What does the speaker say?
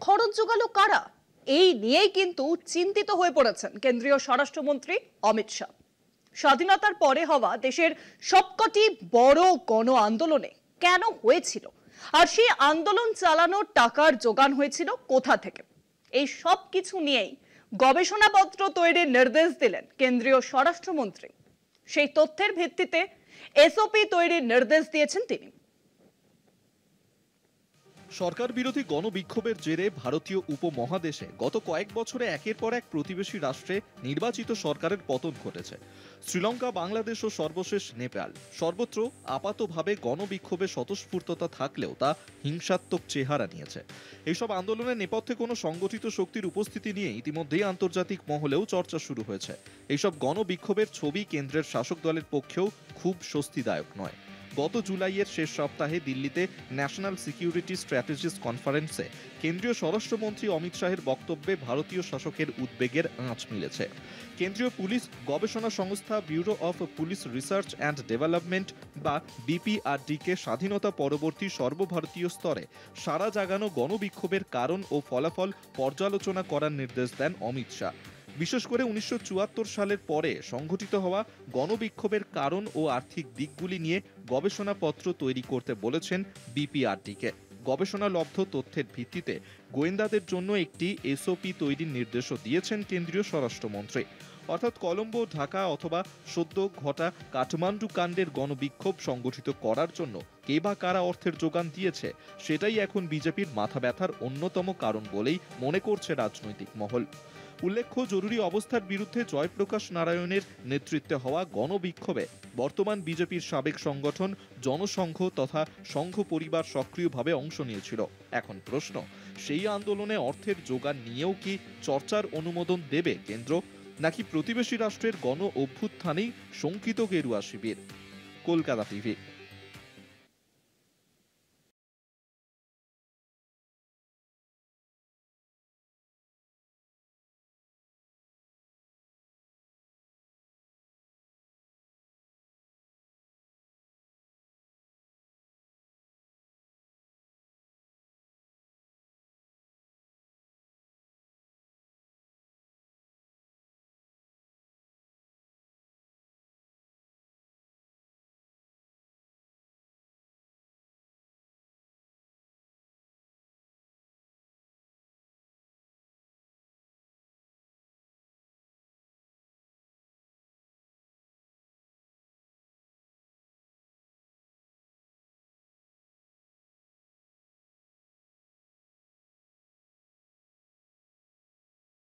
খরচ জোগালো কারা? এই নিয়েই কিন্তু চিন্তিত হয়ে পড়েছেন কেন্দ্রীয় স্বরাষ্ট্রমন্ত্রী অমিত শাহ। স্বাধীনতার পরে হওয়া দেশের সবকটি বড় গণ আন্দোলনে কেন হয়েছিল, আর সেই আন্দোলন চালানোর টাকার যোগান হয়েছিল কোথা থেকে, এই সব কিছু নিয়েই গবেষণাপত্র তৈরির নির্দেশ দিলেন কেন্দ্রীয় স্বরাষ্ট্রমন্ত্রী। সেই তথ্যের ভিত্তিতে এসওপি তৈরির নির্দেশ দিয়েছেন তিনি। সরকার বিরোধী গণবিক্ষোভের জেরে ভারতীয় উপমহাদেশে গত কয়েক বছরে একের পর এক প্রতিবেশী রাষ্ট্রে নির্বাচিত সরকারের পতন ঘটেছে। শ্রীলঙ্কা, বাংলাদেশ ও সর্বশেষ নেপাল, সর্বত্র আপাতভাবে গণবিক্ষোভে স্বতঃস্ফূর্ততা থাকলেও তা হিংসাত্মক চেহারা নিয়েছে। এইসব আন্দোলনের নেপথ্যে কোনো সংগঠিত শক্তির উপস্থিতি নিয়ে ইতিমধ্যেই আন্তর্জাতিক মহলেও চর্চা শুরু হয়েছে। এইসব গণবিক্ষোভের ছবি কেন্দ্রের শাসক দলের পক্ষেও খুব স্বস্তিদায়ক নয়। গত জুলাইয়ের শেষ সপ্তাহে দিল্লিতে ন্যাশনাল সিকিউরিটি স্ট্র্যাটেজিস কনফারেন্সে কেন্দ্রীয় স্বরাষ্ট্রমন্ত্রী অমিত শাহের বক্তব্যে ভারতীয় শাসকের উদ্বেগের আঁচ মিলেছে। কেন্দ্রীয় পুলিশ গবেষণা সংস্থা bureau of police research and development বা বিপিআরডিকে স্বাধীনতা পরবর্তী সর্বভারতীয় স্তরে সাড়া জাগানো গণবিক্ষোভের কারণ ও ফলাফল পর্যালোচনা করার নির্দেশ দেন অমিত শাহ। বিশেষ করে 1974 সালের পরে সংঘটিত হওয়া গণবিক্ষোভের কারণ ও আর্থিক দিকগুলি নিয়ে গবেষণাপত্র তৈরি করতে বলেছেন বিপিআরডিকে। গবেষণালব্ধ তথ্যের ভিত্তিতে গোয়েন্দাদের জন্য একটি এসওপি তৈরির নির্দেশও দিয়েছেন কেন্দ্রীয় স্বরাষ্ট্রমন্ত্রী। অর্থাৎ কলম্বো, ঢাকা অথবা সদ্য ঘটা কাঠমান্ডু কাণ্ডের গণবিক্ষোভ সংগঠিত করার জন্য কে বা কারা অর্থের যোগান দিয়েছে, সেটাই এখন বিজেপির মাথা ব্যথার অন্যতম কারণ বলেই মনে করছে রাজনৈতিক মহল। উল্লেখ্য, জরুরি অবস্থার বিরুদ্ধে জয়প্রকাশ নারায়ণের নেতৃত্বে হওয়া গণবিক্ষোভে বর্তমান বিজেপির সাবেক সংগঠন জনসংঘ তথা সংঘ পরিবার সক্রিয়ভাবে অংশ নিয়েছিল। এখন প্রশ্ন, সেই আন্দোলনে অর্থের যোগান নিয়েও কি চর্চার অনুমোদন দেবে কেন্দ্র, নাকি প্রতিবেশী রাষ্ট্রের গণ অভ্যুত্থানেই শঙ্কিত গেরুয়া শিবির? কলকাতা টিভি।